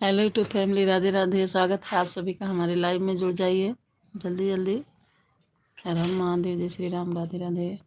Hello YouTube family, Radhe Radhe. स्वागत है आप सभी का हमारे लाइव में। जुड़ जाइए जल्दी जल्दी। हर हर महादेव, जय श्री राम, राधे राधे।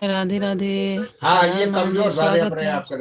राधे राधे। हाँ हर हर ये महादेव, कमजोर ज्यादा स्वागत अपने है। आप से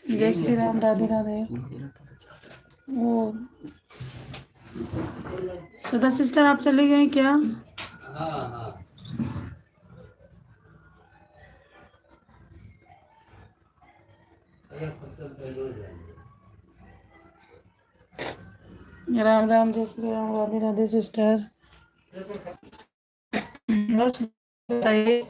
जय श्री राम, राधे राधे। वो सुधा सिस्टर आप चली गई क्या? राम राम, जय श्री राम, राधे राधे सिस्टर। और बताइए।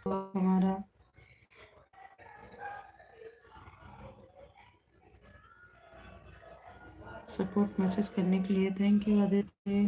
हमारा सपोर्ट मैसेज करने के लिए थैंक यू आदित्य।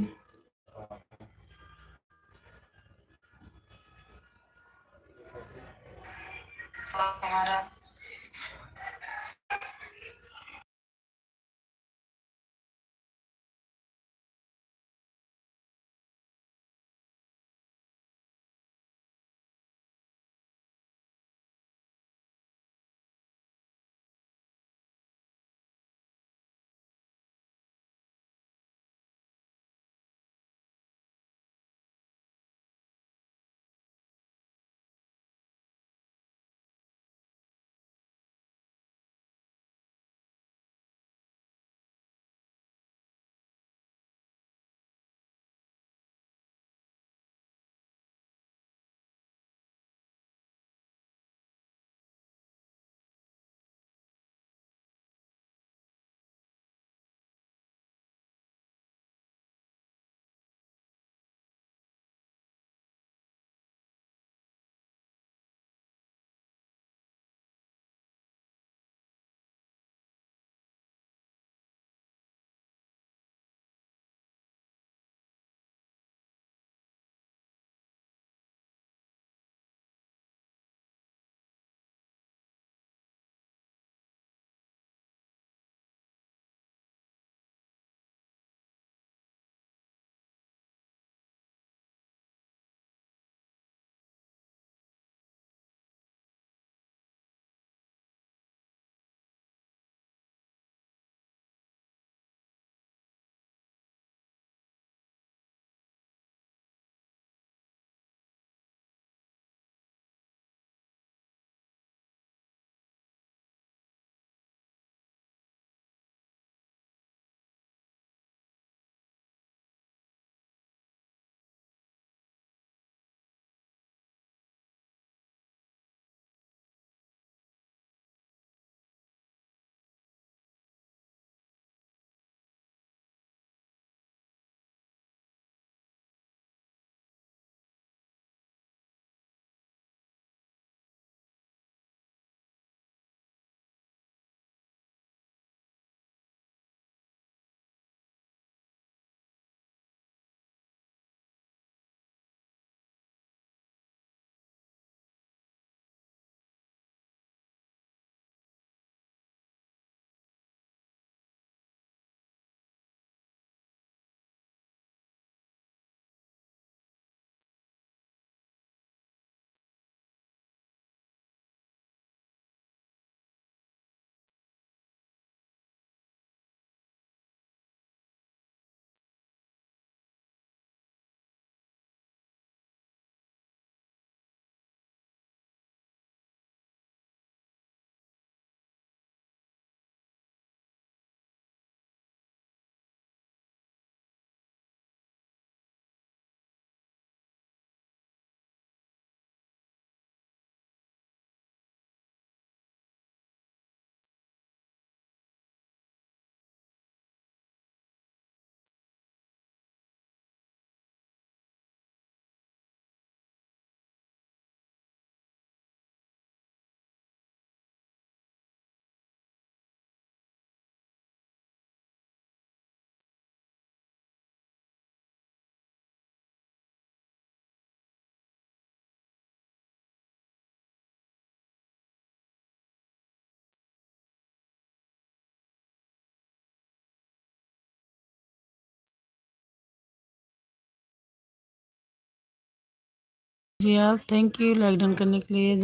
जी आप, थैंक यू लाइक डन करने के लिए।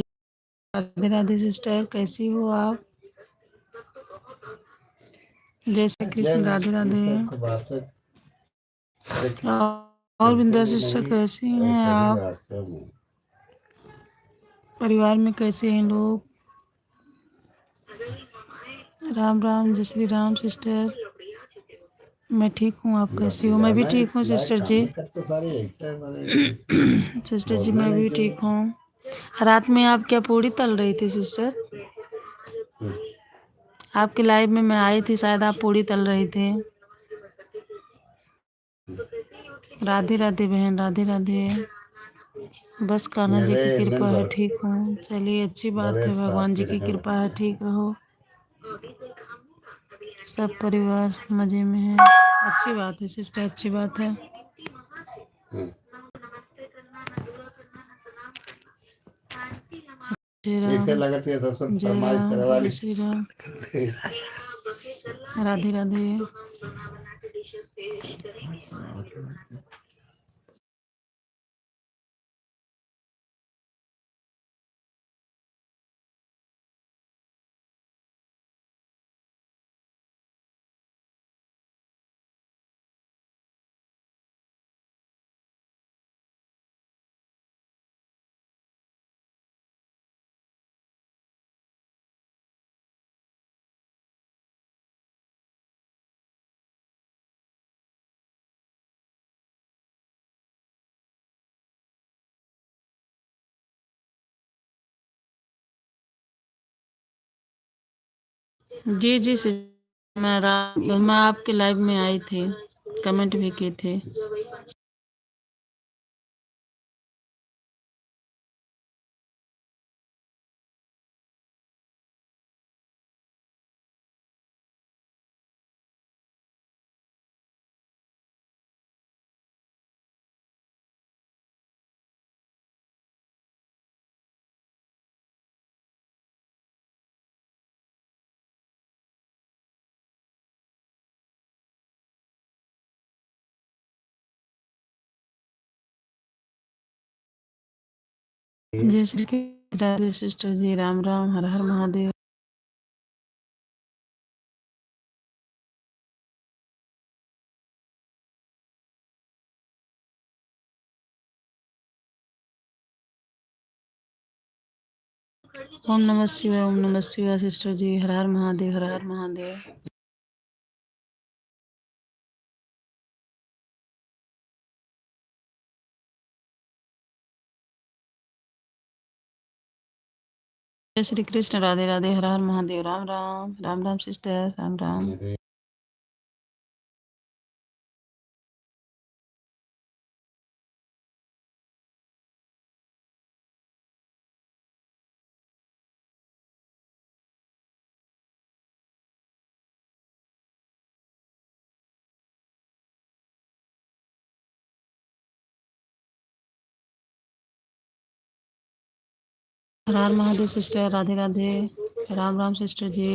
राधे राधे सिस्टर, कैसी हो आप? जय श्री कृष्ण, राधे राधे। और बिंदा सिस्टर कैसी हैं आप? परिवार में कैसे हैं लोग? राम राम, जय श्री राम सिस्टर। मैं ठीक हूँ, आप कैसी हो? मैं भी ठीक हूँ सिस्टर जी। सिस्टर जी मैं भी ठीक हूँ। रात में आप क्या पूड़ी तल रही थी सिस्टर? आपके लाइव में मैं आई थी, शायद आप पूड़ी तल रही थे। राधे राधे बहन, राधे राधे। बस कान्हा जी की कृपा है, ठीक हूँ। चलिए अच्छी बात है, भगवान जी की कृपा है, ठीक रहो। सब परिवार मजे में है, अच्छी बात है सिस्टर, अच्छी बात है। जय राम, जय राम, जय श्री राम, राधे राधे। जी जी सिस्टर, मैं आपके लाइव में आई थी, कमेंट भी किए थे। जय श्री कृष्ण, राधे सिस्टर जी, राम राम, हर हर महादेव। ओम नमः शिवाय, ओम नमः शिवाय सिस्टर जी, हर हर महादेव, हर हर महादेव। जय श्री कृष्ण, राधे राधे, हर हर महादेव, राम राम, राम राम सिस्टर, राम राम। हर हर महादेव सिस्टर, राधे राधे, राम राम सिस्टर जी।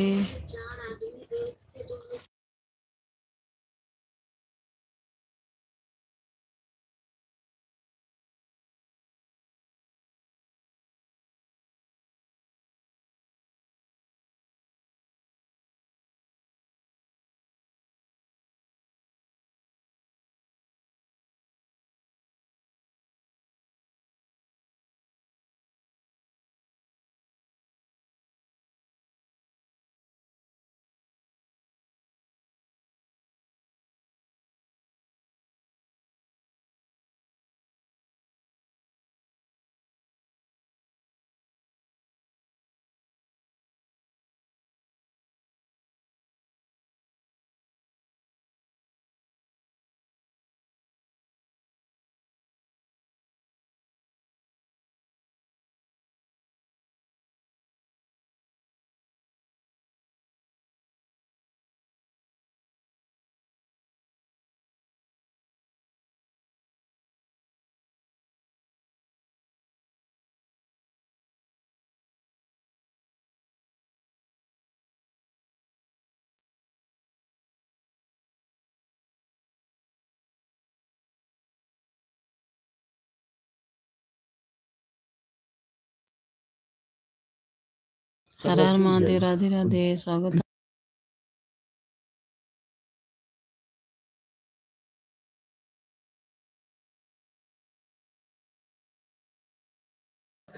हर हर महादेव, राधे राधे, स्वागत है।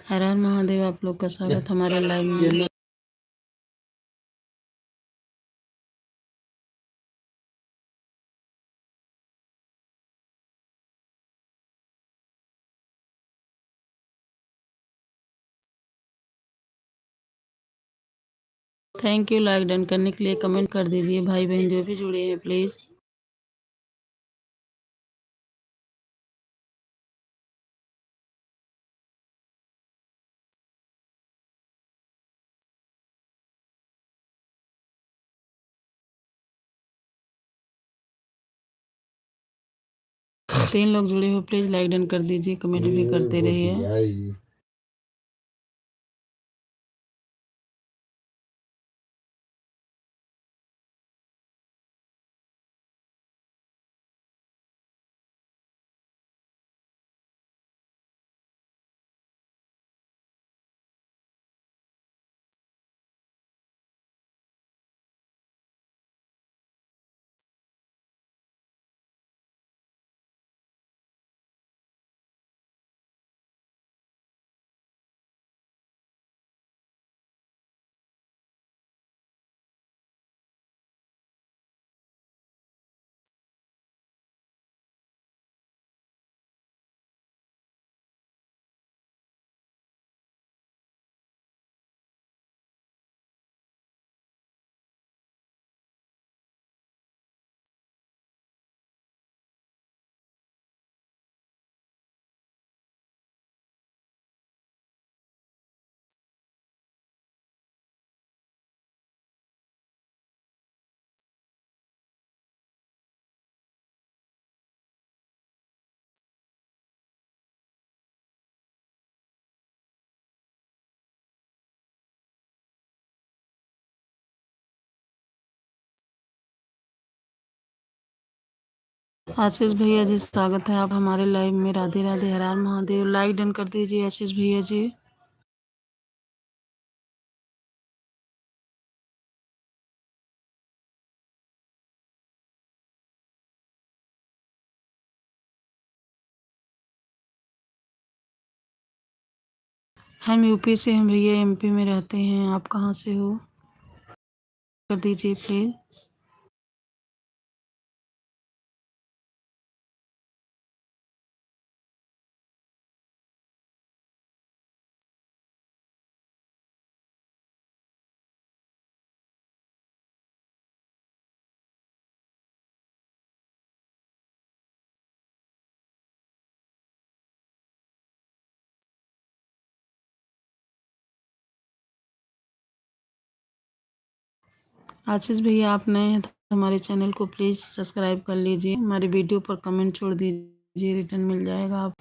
हर हर महादेव, आप लोग का स्वागत हमारे लाइव में। थैंक यू, लाइक डन करने के लिए। कमेंट कर दीजिए भाई बहन जो भी जुड़े हैं प्लीज। तीन लोग जुड़े हो, प्लीज लाइक डन कर दीजिए, कमेंट भी करते रहिए। आशीष भैया जी, स्वागत है आप हमारे लाइव में। राधे राधे, हर हर महादेव। लाइक डन कर दीजिए आशीष भैया जी। हम यूपी से हैं भैया, एमपी में रहते हैं। आप कहाँ से हो? कर दीजिए प्लीज। आशीष भैया, आप नए हैं तो हमारे चैनल को प्लीज सब्सक्राइब कर लीजिए। हमारे वीडियो पर कमेंट छोड़ दीजिए, रिटर्न मिल जाएगा आप।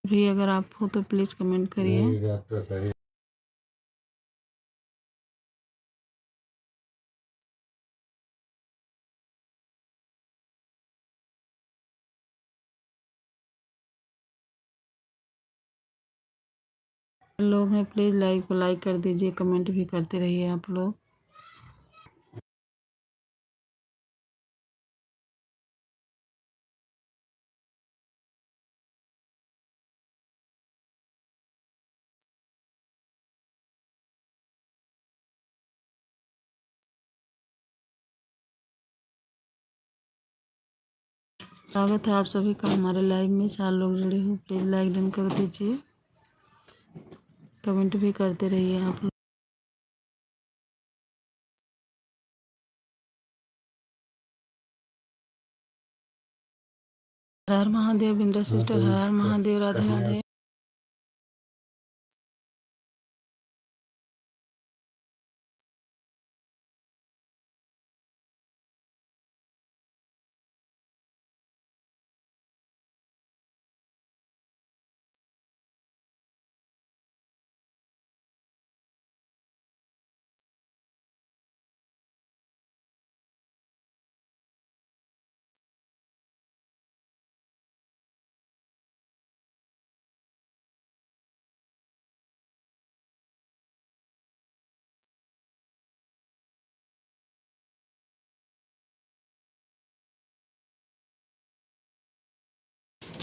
भी अगर आप हो तो प्लीज कमेंट करिए। लोग हैं प्लीज लाइव को लाइक कर दीजिए, कमेंट भी करते रहिए आप लोग। स्वागत है आप सभी का हमारे लाइव में। 4 लोग जुड़े हो, प्लीज लाइक डन कर दीजिए, कमेंट भी करते रहिए आप लोग। हर हर महादेव, बिंद्रा सिस्टर, हर हर महादेव, राधे राधे।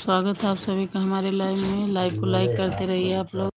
स्वागत है आप सभी का हमारे लाइव में। लाइव को लाइक करते रहिए आप लोग।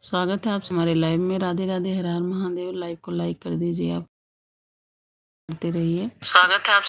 स्वागत है आपसे हमारे लाइव में। राधे राधे, हर हर महादेव। लाइव को लाइक कर दीजिए, आप करते रहिए। स्वागत है आप।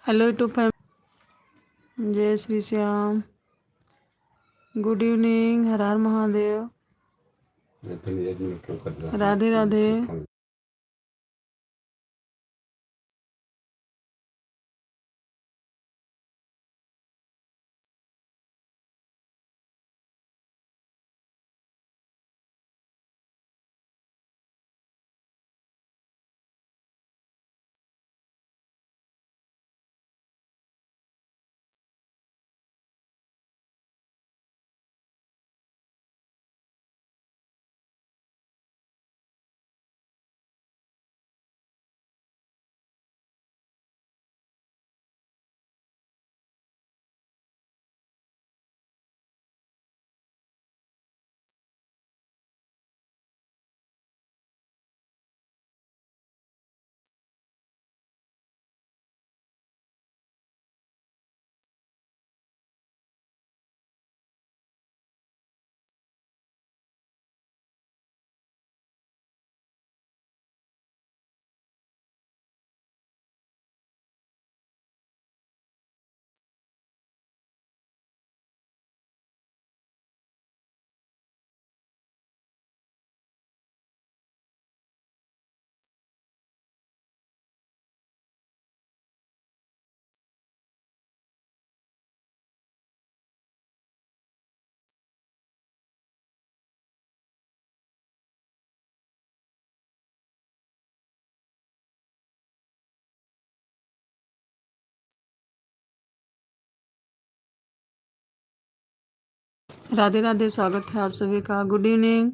हेलो यूट्यूब फैमिली, जय श्री श्याम, गुड इवनिंग, हर हर महादेव, राधे राधे। राधे राधे, स्वागत है आप सभी का। Good evening.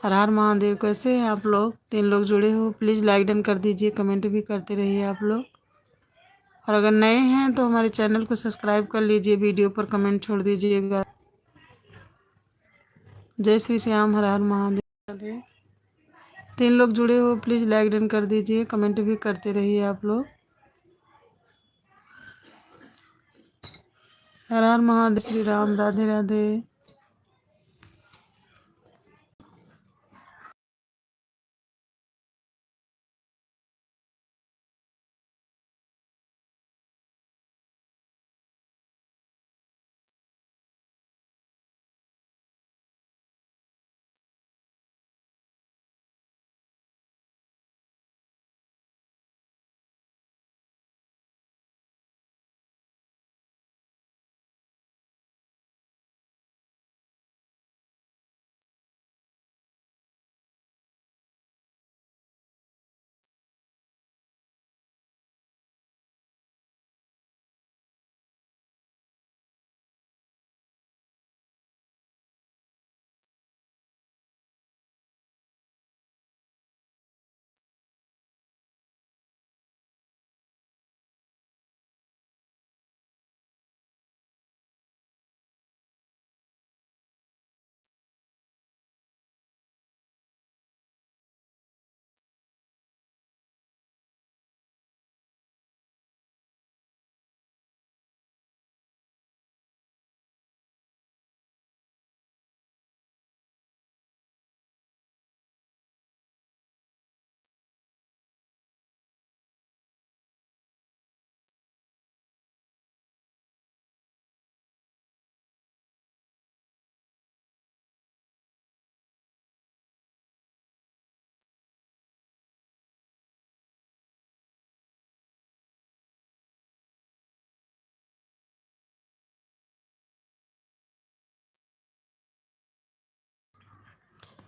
हर हर महादेव। कैसे हैं आप लोग? 3 लोग जुड़े हो, प्लीज़ लाइक डन कर दीजिए, कमेंट भी करते रहिए आप लोग। और अगर नए हैं तो हमारे चैनल को सब्सक्राइब कर लीजिए, वीडियो पर कमेंट छोड़ दीजिएगा। जय श्री श्याम, हर हर महादेव। 3 लोग जुड़े हो, प्लीज़ लाइक डन कर दीजिए, कमेंट भी करते रहिए आप लोग। हर हर महादेव, श्री राम, राधे राधे।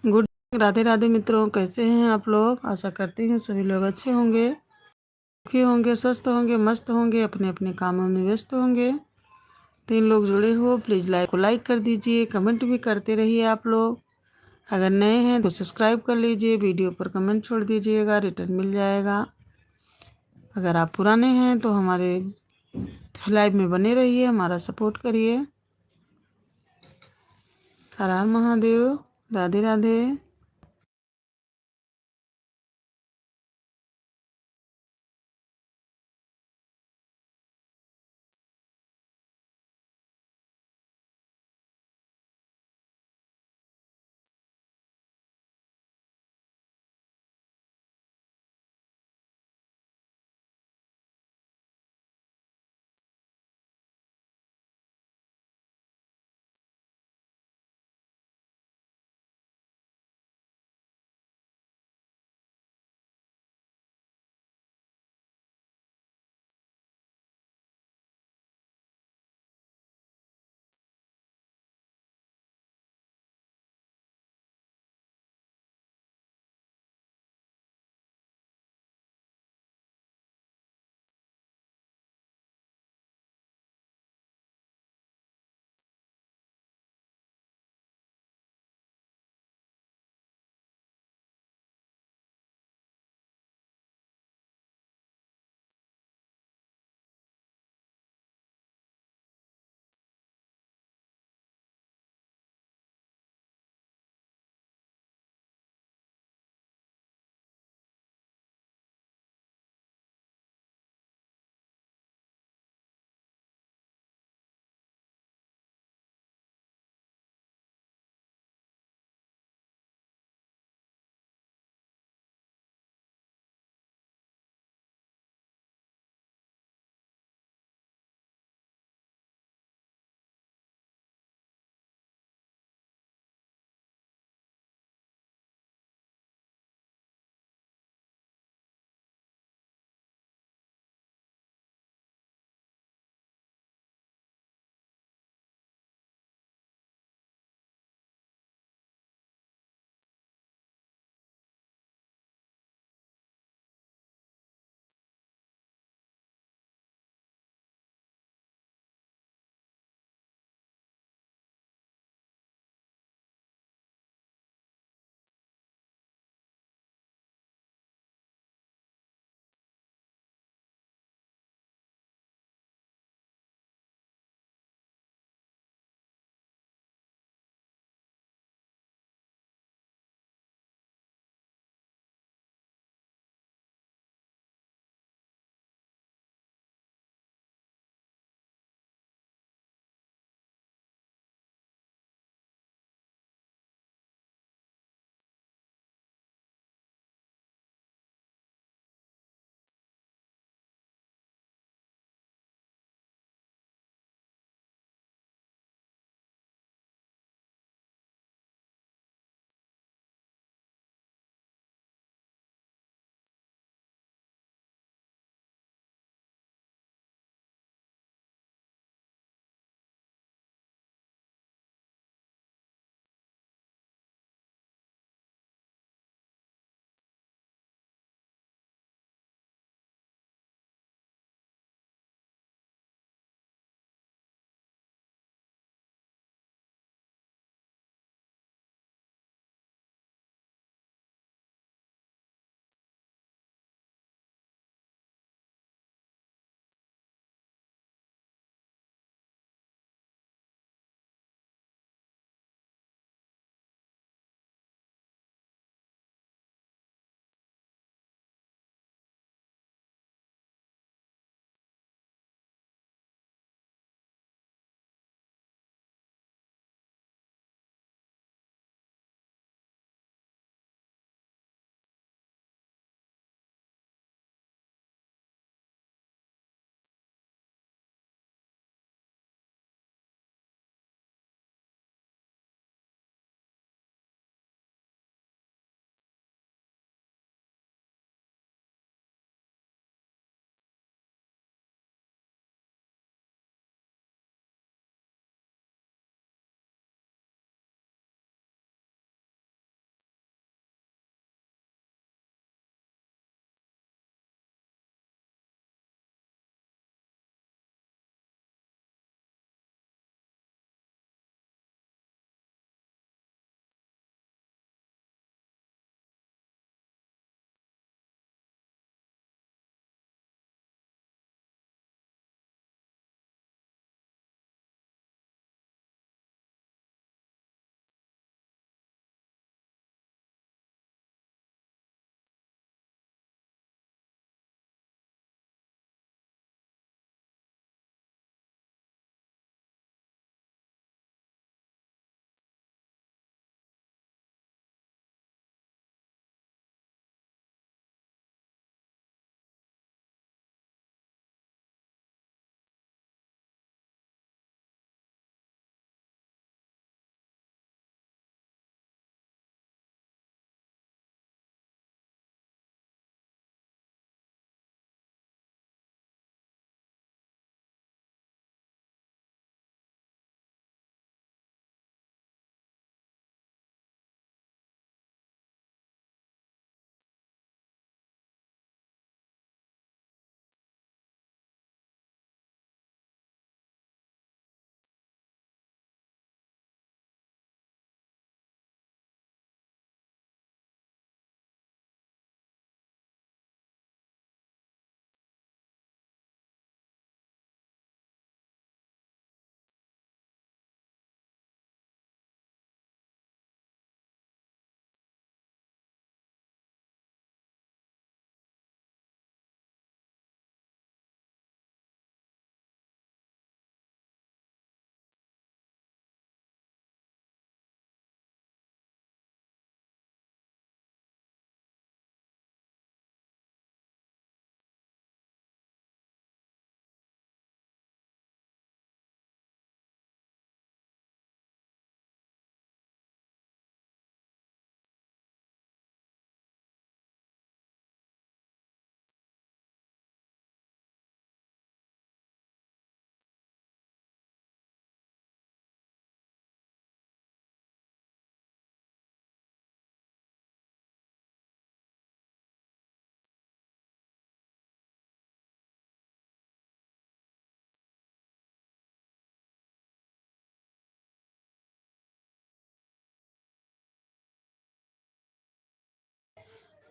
गुड। राधे राधे मित्रों, कैसे हैं आप लोग? आशा करती हूँ सभी लोग अच्छे होंगे, सुखी होंगे, स्वस्थ होंगे, मस्त होंगे, अपने अपने कामों में व्यस्त होंगे। 3 लोग जुड़े हो, प्लीज़ लाइक कर दीजिए, कमेंट भी करते रहिए आप लोग। अगर नए हैं तो सब्सक्राइब कर लीजिए, वीडियो पर कमेंट छोड़ दीजिएगा, रिटर्न मिल जाएगा। अगर आप पुराने हैं तो हमारे लाइव में बने रहिए, हमारा सपोर्ट करिए। हर हर महादेव, राधे राधे।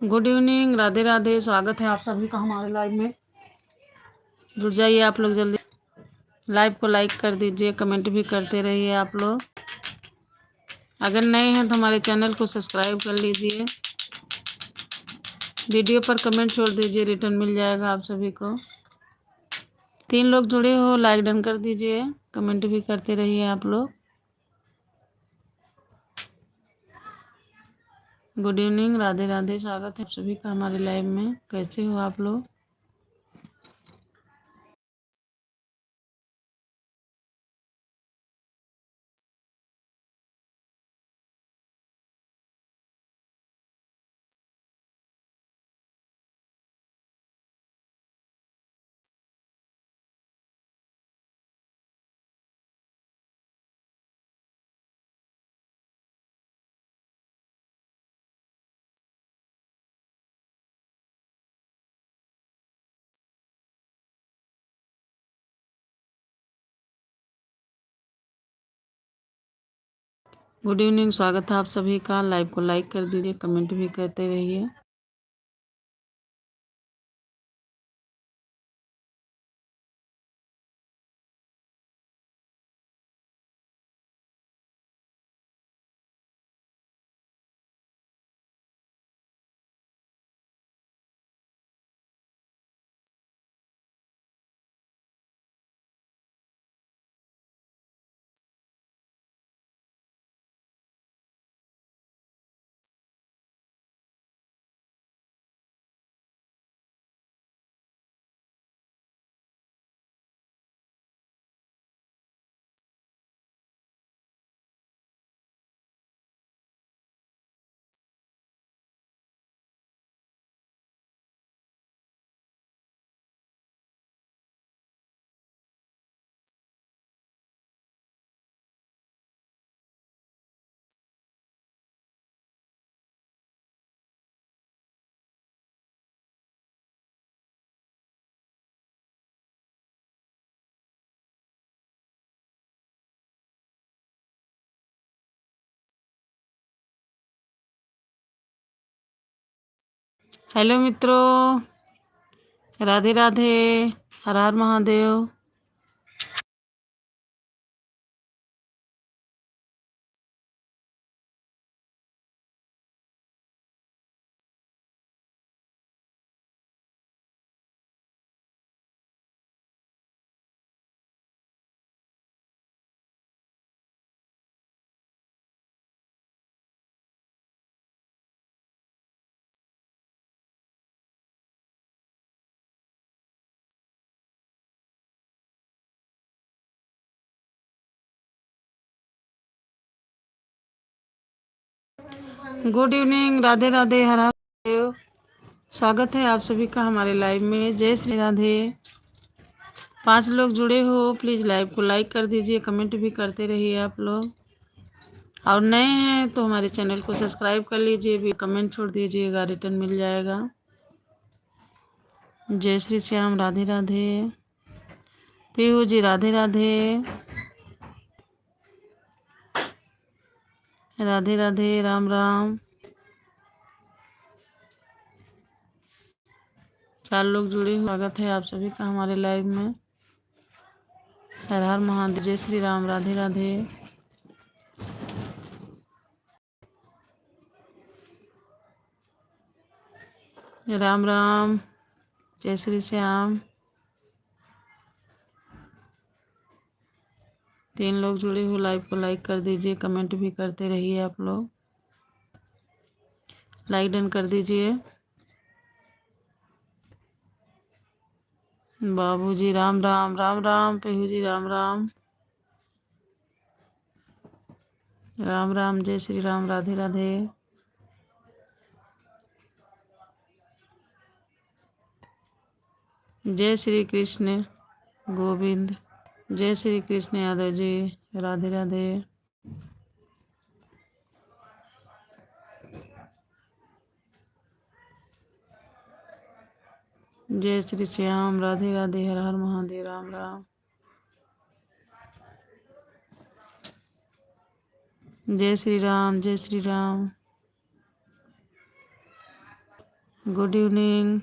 Good evening, Radhe Radhe. स्वागत है आप सभी का हमारे लाइव में। जुड़ जाइए आप लोग जल्दी। लाइव को लाइक कर दीजिए, कमेंट भी करते रहिए आप लोग। अगर नए हैं तो हमारे चैनल को सब्सक्राइब कर लीजिए। वीडियो पर कमेंट छोड़ दीजिए, रिटर्न मिल जाएगा आप सभी को। 3 लोग जुड़े हो, लाइक डन कर दीजिए, कमेंट भी करते रहिए आप लोग। Good evening, Radhe Radhe. स्वागत है आप सभी का हमारे लाइव में। कैसे हो आप लोग? गुड इवनिंग, स्वागत है आप सभी का। लाइव को लाइक कर दीजिए, कमेंट भी करते रहिए। हेलो मित्रों, राधे राधे, हर हर महादेव। गुड इवनिंग, राधे राधे, हर हर महादेव। स्वागत है आप सभी का हमारे लाइव में। जय श्री राधे। 5 लोग जुड़े हो, प्लीज़ लाइव को लाइक कर दीजिए, कमेंट भी करते रहिए आप लोग। और नए हैं तो हमारे चैनल को सब्सक्राइब कर लीजिए, भी कमेंट छोड़ दीजिएगा, रिटर्न मिल जाएगा। जय श्री श्याम, राधे राधे। पीहू जी, राधे राधे। राधे राधे, राम राम। 4 लोग जुड़े हो, स्वागत है आप सभी का हमारे लाइव में। हर हर महादेव, जय श्री राम, राधे राधे। राम राम, जय श्री श्याम। 3 लोग जुड़े हो, लाइव को लाइक कर दीजिए, कमेंट भी करते रहिए आप लोग। लाइक डन कर दीजिए। बाबू जी, राम राम, राम राम। पीहू जी, राम राम, राम राम। जय श्री राम, राधे राधे। जय श्री कृष्ण गोविंद। जय श्री कृष्ण यादव जी, राधे राधे। जय श्री श्याम, राधे राधे, हर हर महादेव, राम राम। जय श्री राम, जय श्री राम। Good evening.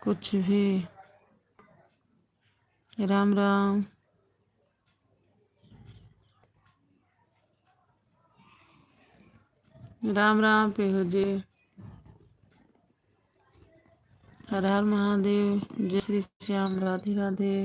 कुछ भी। राम राम। राम राम पीहू जी। हर हर महादेव। जय श्री श्याम। राधे राधे।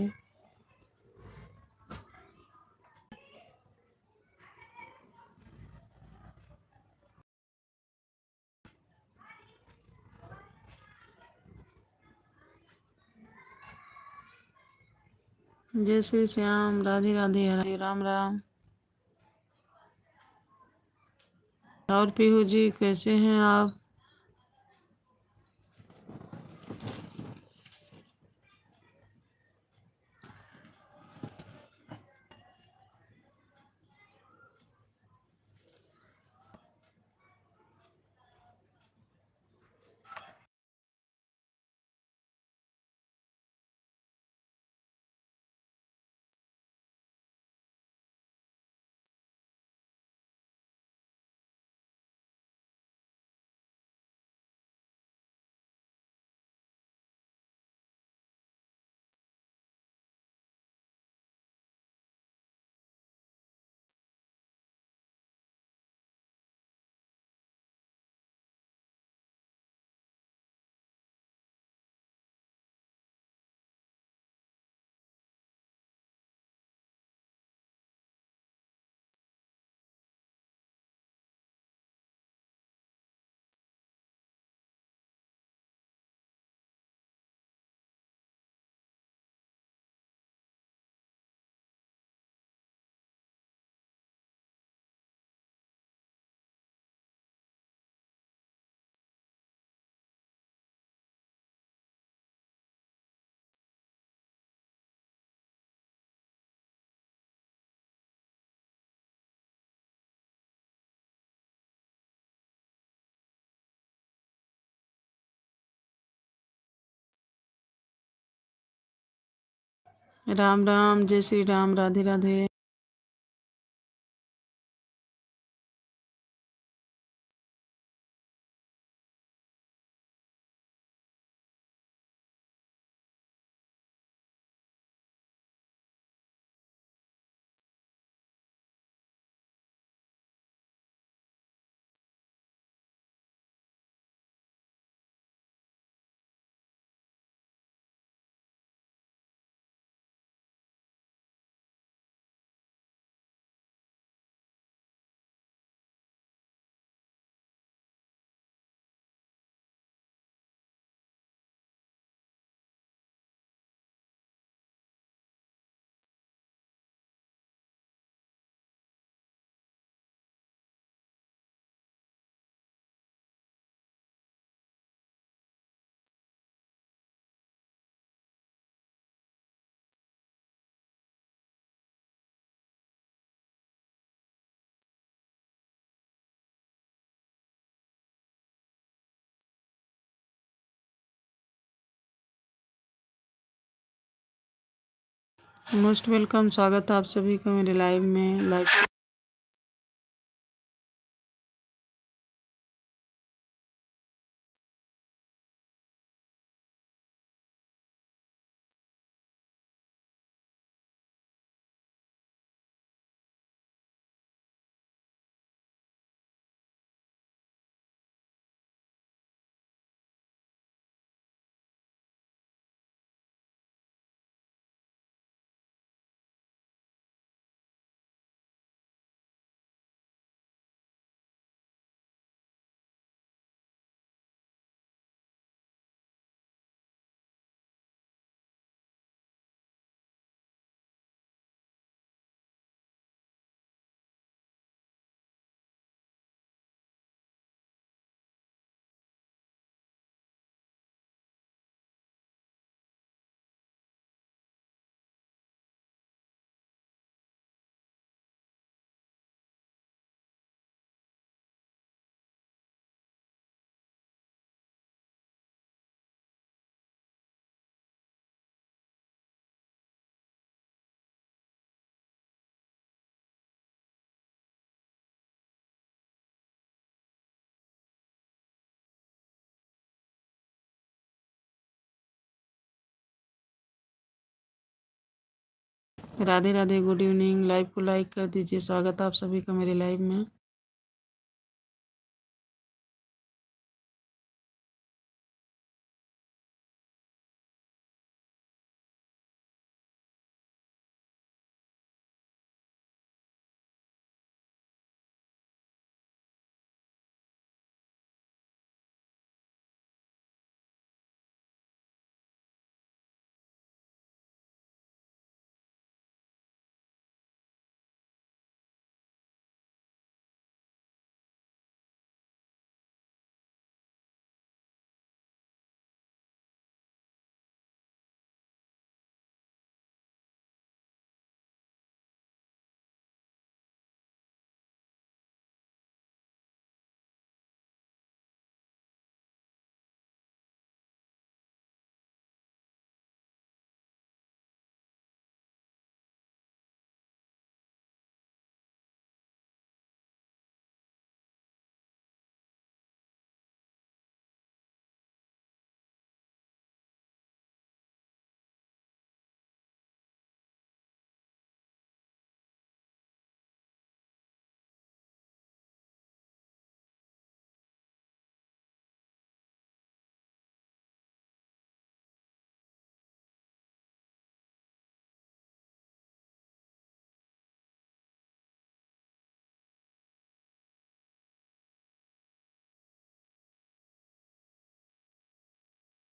जय श्री श्याम। राधे राधे। हरे राम राम। और पीहू जी कैसे हैं आप? राम राम। जय श्री राम। राधे राधे। Most welcome. स्वागत है आप सभी का मेरे लाइव में। Live Radhe Radhe, good evening. Live को लाइक कर दीजिए। स्वागत है आप सभी का मेरे लाइव में।